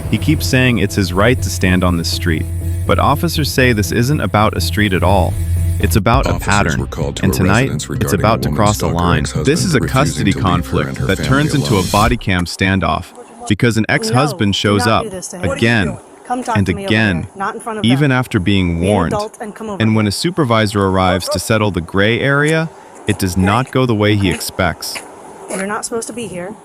He keeps saying it's his right to stand on this street, but officers say this isn't about a street at all. It's about a pattern, and tonight, it's about to cross a line. This is a custody conflict that turns into a body cam standoff because an ex-husband shows up again and again, even after being warned. And when a supervisor arrives to settle the gray area, it does not go the way he expects. You're not supposed to be here.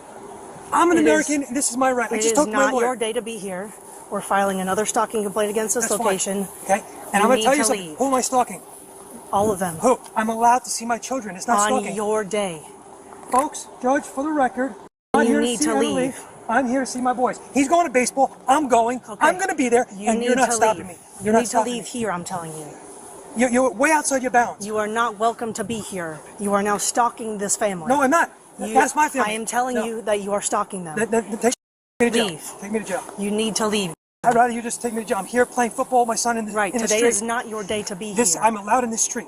I'm an American, and this is my right. I just talked to my lawyer. It is not your day to be here. We're filing another stalking complaint against this location. Okay, and I'm going to tell you something. Who am I stalking? All of them. Who? I'm allowed to see my children. It's not stalking. On your day. Folks, Judge, for the record, I'm need to leave. I'm here to see my boys. He's going to baseball. I'm going. Okay. I'm going to be there, and you're not stopping me. You need to leave here, I'm telling you. You're way outside your bounds. You are not welcome to be here. You are now stalking this family. No, I'm not. That's my family. I am telling you that you are stalking them. Take me to jail. Leave. Take me to jail. You need to leave. I'd rather you just take me to jail. I'm here playing football with my son in the street. Today is not your day to be here. I'm allowed in this street.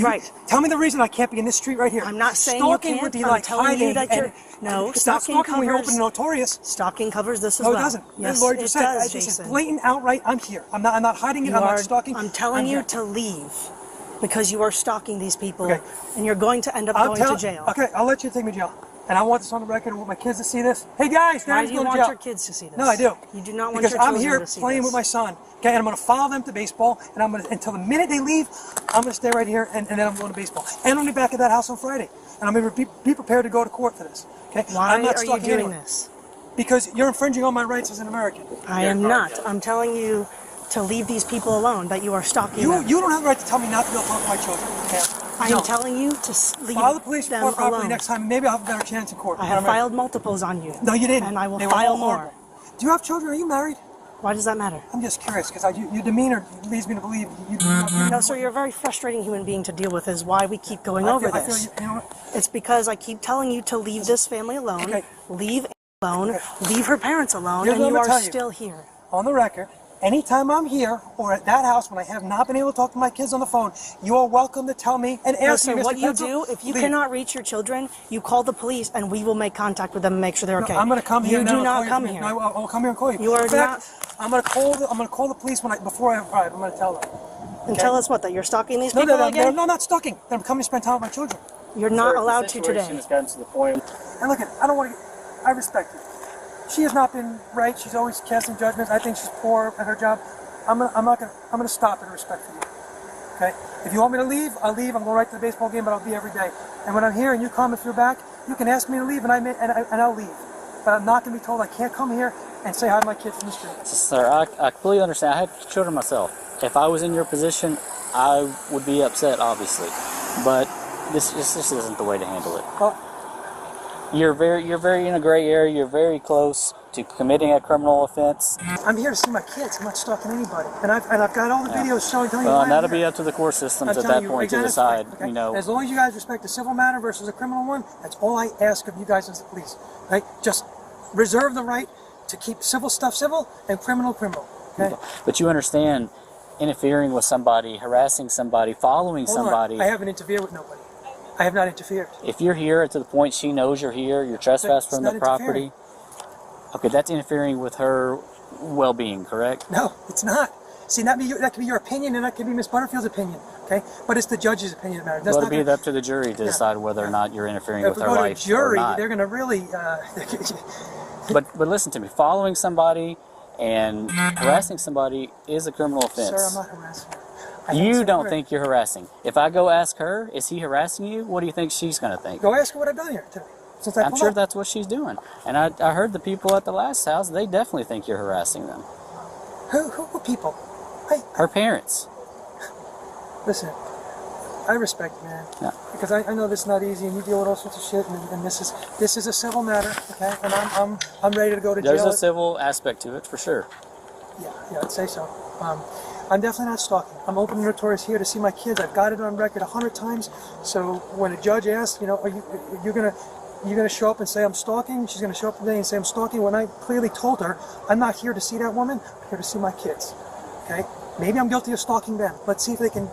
Right. Tell me the reason I can't be in this street right here. I'm not saying stalking you can't. Would be I'm like telling you that you're... No, it's not stalking when you're open and notorious. Stalking covers this as well. No, it doesn't. Yes, Lord, it does, Jason. This is blatant, outright, I'm here. I'm not hiding it. I'm not stalking. I'm telling you to leave because you are stalking these people and you're going to end up going to jail. Okay, I'll let you take me to jail. And I want this on the record. I want my kids to see this. Hey guys, Why do you want your kids to see this? No, I do. You do not want your children to see this. Because I'm here playing with my son. Okay, and I'm going to follow them to baseball. And I'm going to, until the minute they leave, I'm going to stay right here, and then I'm going to baseball. And I'm going to be back at that house on Friday. And I'm going to be prepared to go to court for this. Okay? Why are you doing this? Because you're infringing on my rights as an American. I am not. I'm telling you to leave these people alone. That you are stalking them. You don't have the right to tell me not to be able to talk to my children. Okay? I am telling you to leave file the police them report properly alone. next time. Maybe I'll have a better chance in court. I have filed multiples on you. No, you didn't. And I will file more. Do you have children? Are you married? Why does that matter? I'm just curious because your demeanor leads me to believe you do not. No, sir, you're a very frustrating human being to deal with. Is why we keep going over this. You know what? It's because I keep telling you to leave this family alone. Okay. Leave alone. Leave her parents alone, Here's and you what I'm are gonna tell still here. On the record, anytime I'm here or at that house when I have not been able to talk to my kids on the phone, you are welcome to tell me and ask me, Mr. What you do, if you cannot reach your children, you call the police and we will make contact with them and make sure they're okay. I'm going to come here. You do not come here. No, I'll come here and call you. You are not. I'm going to call the police before I arrive. I'm going to tell them. And tell us what, that you're stalking these people again? No, not stalking. I'm coming to spend time with my children. You're not allowed to today. Has gotten to the point. And look, I don't want to. I respect her. She has not been right. She's always casting judgments. I think she's poor at her job. I'm gonna stop and respect for you. Okay? If you want me to leave, I'll leave. I'm going right to the baseball game, but I'll be every day. And when I'm here and you come, if you're back, you can ask me to leave, and I'll leave. But I'm not going to be told I can't come here and say hi to my kids from the street. Sir, I completely understand. I have children myself. If I was in your position, I would be upset, obviously. But this isn't the way to handle it. Well, you're very in a gray area. You're very close to committing a criminal offense. I'm here to see my kids. I'm not stalking anybody. And I've got all the videos showing. Well, and that'll be up to the court systems at that point to decide. Okay? You know, as long as you guys respect the civil matter versus a criminal one, that's all I ask of you guys as the police. Right? Just reserve the right to keep civil stuff civil and criminal criminal. Okay? But you understand, interfering with somebody, harassing somebody, following somebody. I haven't interfered with nobody. I have not interfered. If you're here to the point she knows you're here, you're trespassing from the property. Okay, that's interfering with her well-being, correct? No, it's not. See, that could be your opinion, and that could be Miss Butterfield's opinion. Okay, but it's the judge's opinion that matters. Well, it'll be up to the jury to decide whether or not you're interfering with her life. If we go to a jury, or not. they're going to really. But listen to me. Following somebody and harassing somebody is a criminal offense. Sir, I'm not harassing her. You don't think you're harassing. If I go ask her, is he harassing you? What do you think she's going to think? Go ask her what I've done here today. I'm sure that's what she's doing. And I heard the people at the last house, they definitely think you're harassing them. Who people? Her parents. Listen, I respect you, man. Yeah. Because I know this is not easy, and you deal with all sorts of shit, and this is a civil matter, okay? And I'm ready to go to jail. There's a civil aspect to it, for sure. Yeah, I'd say so. I'm definitely not stalking. I'm open and notorious here to see my kids. I've got it on record 100 times. So when a judge asks, you know, are you gonna show up and say I'm stalking? She's gonna show up today and say I'm stalking. When I clearly told her I'm not here to see that woman. I'm here to see my kids. Okay? Maybe I'm guilty of stalking them. Let's see if they can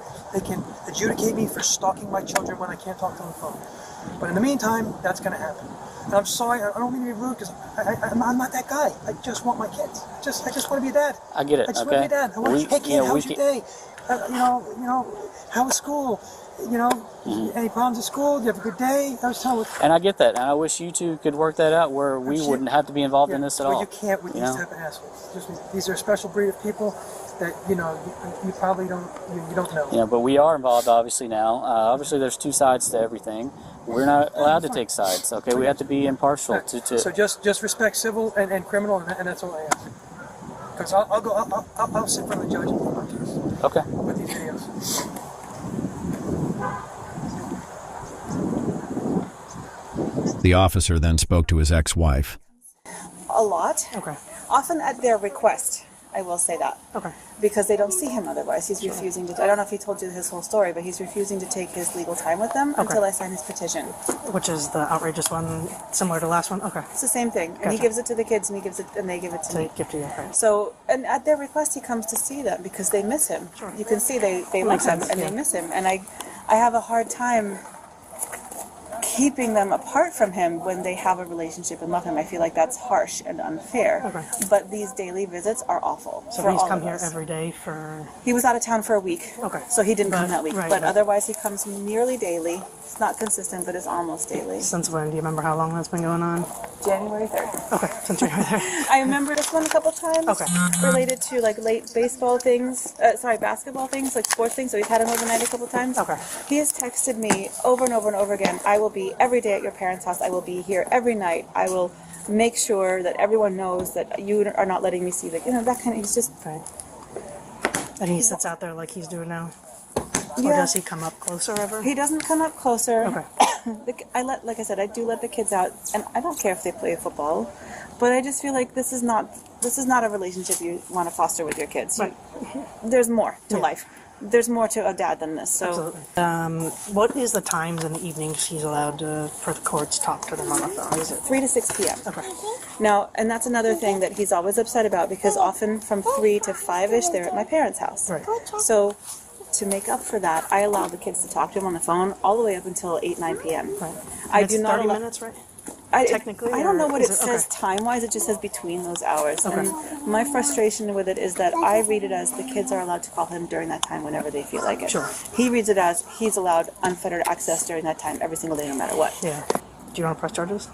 adjudicate me for stalking my children when I can't talk to them on the phone. But in the meantime, that's gonna happen. And I'm sorry, I don't mean to be rude, because I'm not that guy. I just want my kids. I just want to be a dad. I get it. I just want to be a dad. I want, hey kid, how was your day? How was school? Any problems at school? Do you have a good day? And I get that, and I wish you two could work that out where we wouldn't have to be involved in this at all. You can't with these type of assholes. These are a special breed of people that you probably don't know. Yeah, but we are involved obviously now. Obviously, there's two sides to everything. We're not allowed to take sides. Okay, we have to be impartial. So just respect civil and criminal, and that's all I ask. Because I'll sit in front of the judge and put my case. Okay. With these videos. The officer then spoke to his ex-wife. A lot. Okay. Often at their request, I will say that. Okay. Because they don't see him otherwise. He's refusing to. I don't know if he told you his whole story, but he's refusing to take his legal time with them until I sign his petition. Which is the outrageous one, similar to the last one? Okay. It's the same thing. And he gives it to the kids, and they give it to me. Give to you, right. So, and at their request, he comes to see them because they miss him. Sure. You can see they love him and they miss him. And I have a hard time keeping them apart from him when they have a relationship and love him. I feel like that's harsh and unfair. Okay. But these daily visits are awful. So for he's all come of here us. every day for... He was out of town for a week. Okay. So he didn't come that week. Right, but right. otherwise he comes nearly daily. It's not consistent, but it's almost daily. Since when? Do you remember how long that's been going on? January 3rd. Okay, since you're there. I remember this one a couple times. Okay. Related to like late basketball things, like sports things. So we've had him overnight a couple times. Okay. He has texted me over and over and over again. I will be every day at your parents' house. I will be here every night. I will make sure that everyone knows that you are not letting me see that kind of. He's just Right. And he sits out there like he's doing now? Or Yeah. does he come up closer ever? He doesn't come up closer. Okay. Like I said, I do let the kids out, and I don't care if they play football, but I just feel like this is not a relationship you want to foster with your kids. Right. There's more to life. There's more to a dad than this. So, Absolutely. What is the times in the evenings he's allowed to, for the courts, talk to them on the phone? Is it 3 to 6 p.m. Okay. Now, and that's another thing that he's always upset about because often from 3 to 5-ish, they're at my parents' house. Right. So, to make up for that, I allow the kids to talk to him on the phone all the way up until 8, 9 p.m. Right. I It's do not 30 allow. minutes, right? Technically, I don't know or what is it says okay. time-wise. It just says between those hours. Okay. And my frustration with it is that I read it as the kids are allowed to call him during that time whenever they feel like it. Sure. He reads it as he's allowed unfettered access during that time every single day, no matter what. Yeah. Do you want to press charges?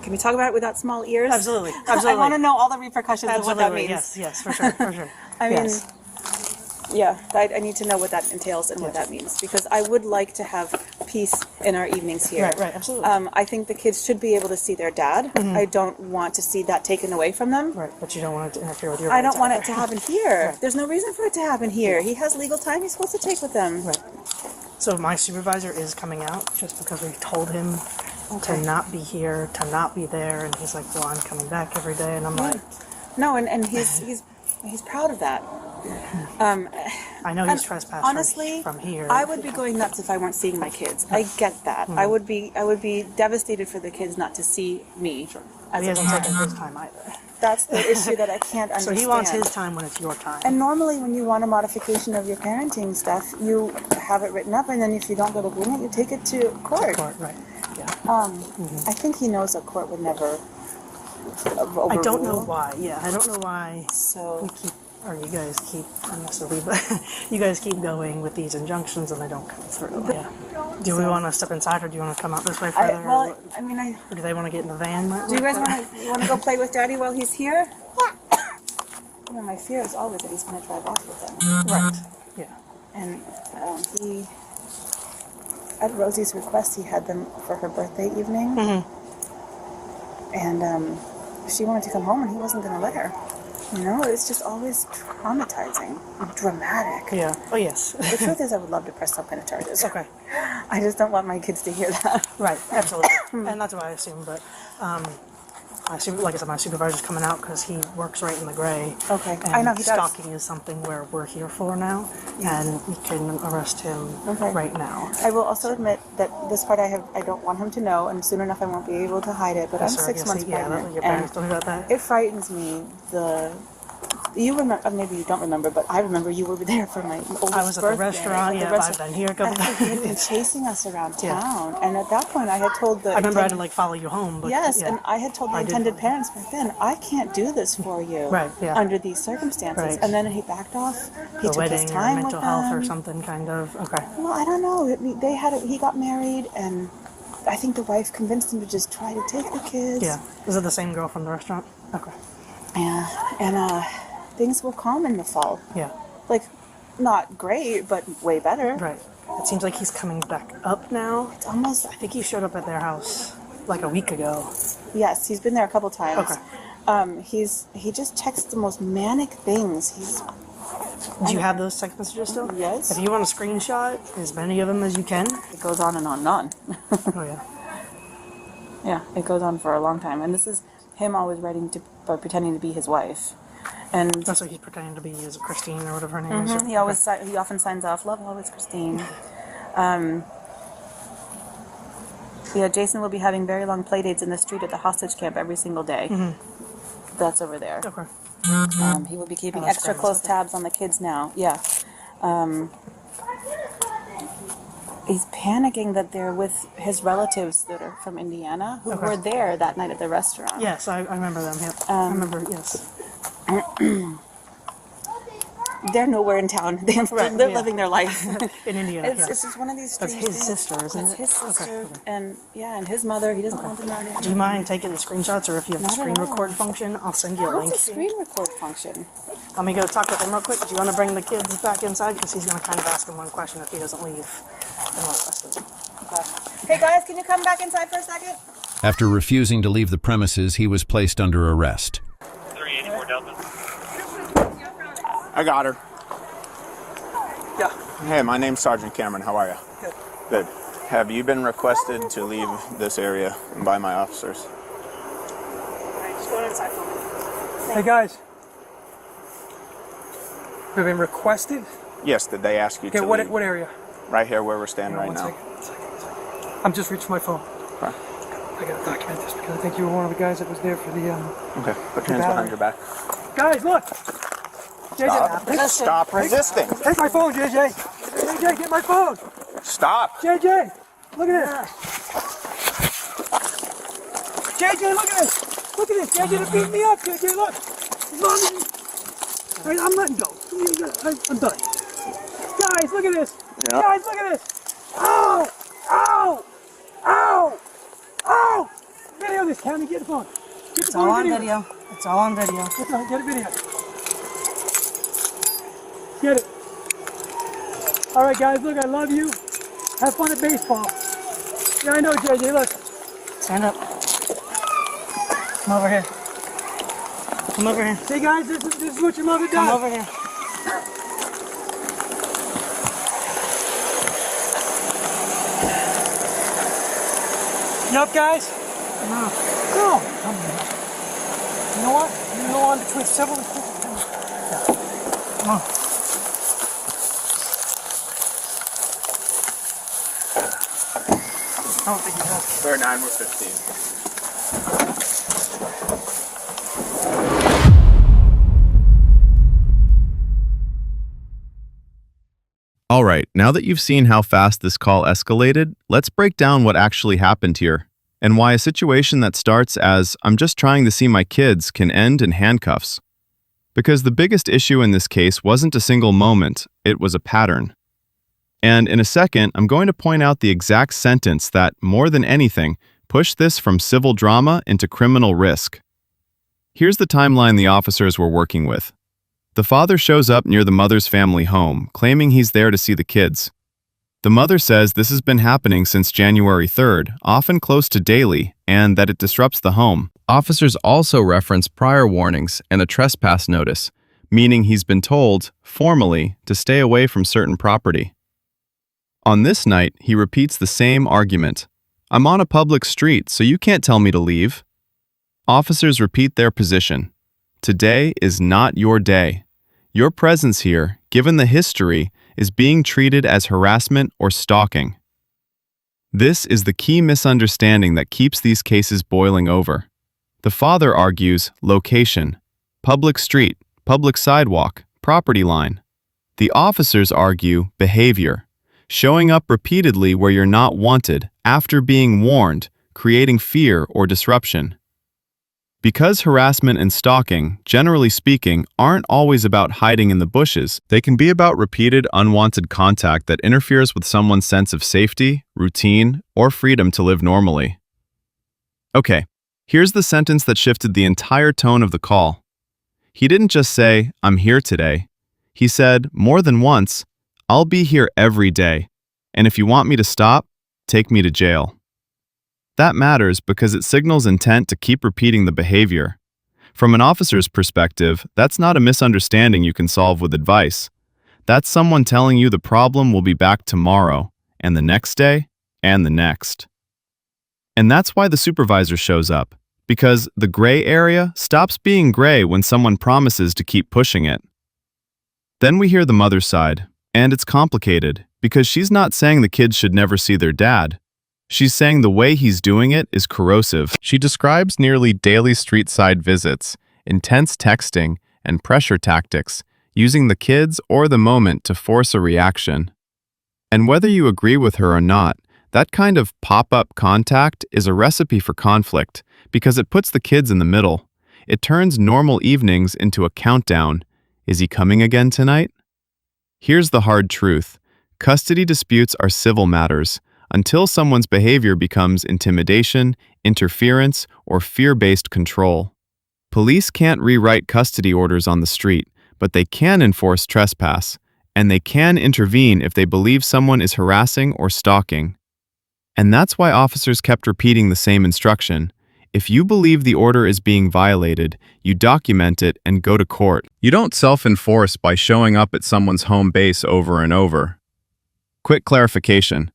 Can we talk about it without small ears? Absolutely. I want to know all the repercussions of what that means. Yes, for sure, for sure. I mean, yes. yeah, I need to know what that entails and what that means because I would like to have peace in our evenings here. Right, absolutely. I think the kids should be able to see their dad. I don't want to see that taken away from them. Right, but you don't want it to interfere with your I don't rights want it either. to happen here. Right. There's no reason for it to happen here. He has legal time he's supposed to take with them. Right. So my supervisor is coming out just because we told him to not be here, to not be there, and he's like, well, I'm coming back every day, and I'm like... No, and he's proud of that. I know he's trespassed honestly, from here. I would be going nuts if I weren't seeing my kids. I get that. I would be devastated for the kids not to see me. Sure. As He a hasn't parent. taken his time either. That's the issue that I can't So understand. he wants his time when it's your time. And normally when you want a modification of your parenting stuff, you have it written up, and then if you don't get agreement, you take it to court. Right. Yeah. I think he knows a court would never overrule. I don't know why. Yeah, I don't know why. So We keep, or you guys keep, unnecessarily, but you guys keep going with these injunctions and they don't come through. Yeah. Do we want to step inside, or do you want to come out this way further? or I do they want to get in the van? do you guys want to go play with Daddy while he's here? Yeah. My fear is always that he's going to drive off with them. Right. Yeah. And he, at Rosie's request, he had them for her birthday evening. And she wanted to come home, and he wasn't going to let her. It's just always traumatizing, dramatic. Yeah. Oh, yes. The truth is, I would love to press some kind of charges. Okay. I just don't want my kids to hear that. Right. Absolutely. And that's what I assume, but like I said, my supervisor's coming out because he works right in the gray. Okay. And I know he does. stalking is something where we're here for now, and we can arrest him right now. I will also admit that this part I don't want him to know, and soon enough I won't be able to hide it, but I'm 6 months pregnant. Your parents don't know about that? It frightens me, the You remember? Maybe you don't remember, but I remember you were there for my oldest birthday. I was at the restaurant. Yeah, I've been here a couple He had been times. chasing us around town, and at that point, I had told the. I remember I had to like follow you home. But Yes, yeah. and I had told the I did. intended parents back then, I can't do this for you. Right, yeah. Under these circumstances, Right. and then he backed off. He The took his wedding or time mental with health or them. something kind of. Okay. Well, I don't know. He got married, and I think the wife convinced him to just try to take the kids. Yeah. Is it the same girl from the restaurant? Okay. Yeah, and things were calm in the fall. Yeah. Like, not great, but way better. Right. It seems like he's coming back up now. It's almost. I think he showed up at their house like a week ago. Yes, he's been there a couple times. Okay. He just texts the most manic things. Do you have those text messages still? Yes. If you want to screenshot as many of them as you can. It goes on and on and on. Oh yeah. Yeah, it goes on for a long time, and this is him always writing to pretending to be his wife, and That's what he's pretending to be as Christine or whatever her name is. he often signs off, "Love always, Christine." Yeah, Jason will be having very long play dates in the street at the hostage camp every single day. That's over there. Okay. He will be keeping that's extra grandma's close okay. tabs on the kids now. Yeah. He's panicking that they're with his relatives that are from Indiana who Okay. were there that night at the restaurant. Yes, I remember them. Yeah. I remember. Yes. They're nowhere in town. They're yeah. living their life. In Indiana. It's, yeah. it's just one of these That's strange his things. sister, isn't It's it? his sister, Okay. and his mother. He doesn't want them around Do him. you mind taking the screenshots, or if you have the Not at screen all. record function, I'll send you a link. What's a screen record function? Let me go talk with him real quick. Do you want to bring the kids back inside? Because he's going to kind of ask him one question if he doesn't leave. And let us do it. Hey guys, can you come back inside for a second? After refusing to leave the premises, he was placed under arrest. 384 Delta. I got her. Yeah. Hey, my name's Sergeant Cameron. How are you? Good. Good. Have you been requested to leave this area by my officers? Just go inside for me. Hey guys. We've been requested. Yes, did they ask you Okay, to what leave? what area? Right here where we're standing right One now. second. I'm just reaching my phone. Okay. I gotta document this because I think you were one of the guys that was there for the Okay. Put your hands behind your back. Guys, look! JJ, Stop resisting. take my phone, JJ! JJ, get my phone! Stop. JJ! Look at this! JJ, look at this! Look at this! JJ, they're beating me up, JJ, look! Mommy! All right, I'm letting go. I'm done. Guys, look at this! Yeah. Guys, look at this! Ow! Ow! Ow! Ow! Video this, Tammy, get the phone. Get the It's phone all on video. video. It's all on video. Get a video. Get it. All right, guys, look, I love you. Have fun at baseball. Yeah, I know, JJ, look. Stand up. Come over here. Come over here. Hey, guys, this is what your mother Come does. over here. You up, guys? No. No. You know what? You go on between several and Come on. I don't think you have. We're 9, we're 15. All right, now that you've seen how fast this call escalated, let's break down what actually happened here, and why a situation that starts as, "I'm just trying to see my kids," can end in handcuffs. Because the biggest issue in this case wasn't a single moment, it was a pattern. And in a second, I'm going to point out the exact sentence that, more than anything, pushed this from civil drama into criminal risk. Here's the timeline the officers were working with. The father shows up near the mother's family home, claiming he's there to see the kids. The mother says this has been happening since January 3rd, often close to daily, and that it disrupts the home. Officers also reference prior warnings and a trespass notice, meaning he's been told, formally, to stay away from certain property. On this night, he repeats the same argument. "I'm on a public street, so you can't tell me to leave." Officers repeat their position. Today is not your day. Your presence here, given the history, is being treated as harassment or stalking. This is the key misunderstanding that keeps these cases boiling over. The father argues location, public street, public sidewalk, property line. The officers argue behavior, showing up repeatedly where you're not wanted after being warned, creating fear or disruption. Because harassment and stalking, generally speaking, aren't always about hiding in the bushes, they can be about repeated unwanted contact that interferes with someone's sense of safety, routine, or freedom to live normally. Okay, here's the sentence that shifted the entire tone of the call. He didn't just say, "I'm here today." He said, more than once, "I'll be here every day, and if you want me to stop, take me to jail." That matters because it signals intent to keep repeating the behavior. From an officer's perspective, that's not a misunderstanding you can solve with advice. That's someone telling you the problem will be back tomorrow, and the next day, and the next. And that's why the supervisor shows up, because the gray area stops being gray when someone promises to keep pushing it. Then we hear the mother's side, and it's complicated, because she's not saying the kids should never see their dad. She's saying the way he's doing it is corrosive. She describes nearly daily street-side visits, intense texting, and pressure tactics, using the kids or the moment to force a reaction. And whether you agree with her or not, that kind of pop-up contact is a recipe for conflict because it puts the kids in the middle. It turns normal evenings into a countdown. Is he coming again tonight? Here's the hard truth. Custody disputes are civil matters, until someone's behavior becomes intimidation, interference, or fear-based control. Police can't rewrite custody orders on the street, but they can enforce trespass, and they can intervene if they believe someone is harassing or stalking. And that's why officers kept repeating the same instruction. If you believe the order is being violated, you document it and go to court. You don't self-enforce by showing up at someone's home base over and over. Quick clarification.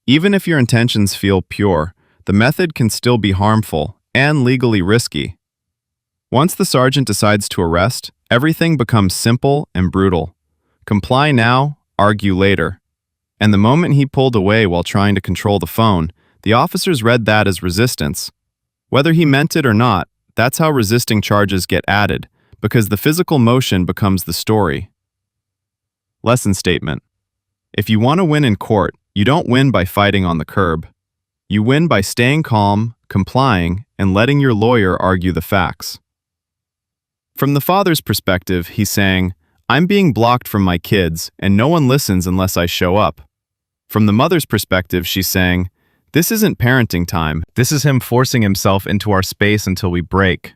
Even if your intentions feel pure, the method can still be harmful and legally risky. Once the sergeant decides to arrest, everything becomes simple and brutal. Comply now, argue later. And the moment he pulled away while trying to control the phone, the officers read that as resistance. Whether he meant it or not, that's how resisting charges get added, because the physical motion becomes the story. Lesson statement. If you want to win in court, you don't win by fighting on the curb. You win by staying calm, complying, and letting your lawyer argue the facts. From the father's perspective, he's saying, "I'm being blocked from my kids, and no one listens unless I show up." From the mother's perspective, she's saying, "This isn't parenting time. This is him forcing himself into our space until we break."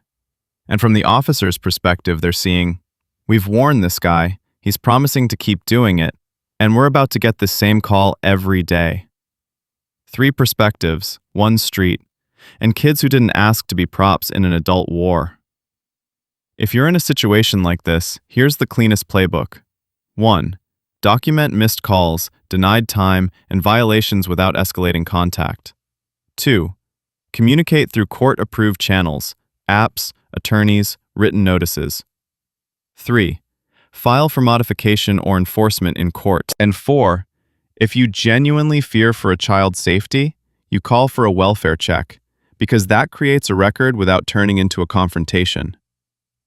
And from the officer's perspective, they're seeing, "We've warned this guy. He's promising to keep doing it. And we're about to get this same call every day." 3 perspectives, 1 street, and kids who didn't ask to be props in an adult war. If you're in a situation like this, here's the cleanest playbook. 1. Document missed calls, denied time, and violations without escalating contact. 2. Communicate through court-approved channels, apps, attorneys, written notices. 3. File for modification or enforcement in court. And 4, if you genuinely fear for a child's safety, you call for a welfare check, because that creates a record without turning into a confrontation.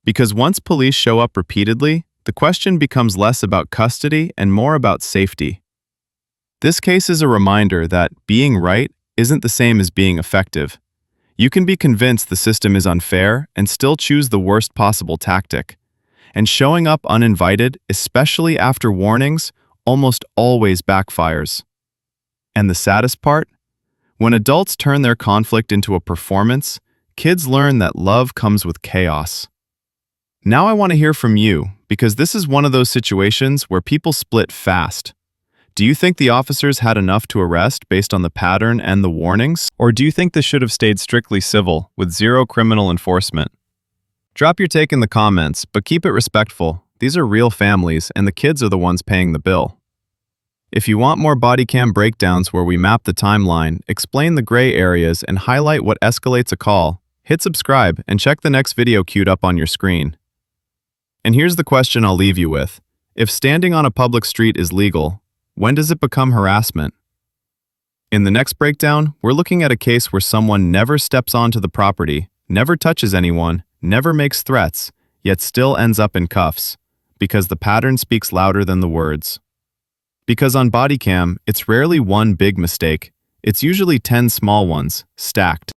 Because once police show up repeatedly, the question becomes less about custody and more about safety. This case is a reminder that being right isn't the same as being effective. You can be convinced the system is unfair and still choose the worst possible tactic. And showing up uninvited, especially after warnings, almost always backfires. And the saddest part? When adults turn their conflict into a performance, kids learn that love comes with chaos. Now I want to hear from you, because this is one of those situations where people split fast. Do you think the officers had enough to arrest based on the pattern and the warnings? Or do you think this should have stayed strictly civil, with zero criminal enforcement? Drop your take in the comments, but keep it respectful. These are real families, and the kids are the ones paying the bill. If you want more Bodycam breakdowns where we map the timeline, explain the gray areas, and highlight what escalates a call, hit subscribe and check the next video queued up on your screen. And here's the question I'll leave you with. If standing on a public street is legal, when does it become harassment? In the next breakdown, we're looking at a case where someone never steps onto the property, never touches anyone, never makes threats, yet still ends up in cuffs, because the pattern speaks louder than the words. Because on Bodycam, it's rarely one big mistake, it's usually 10 small ones, stacked.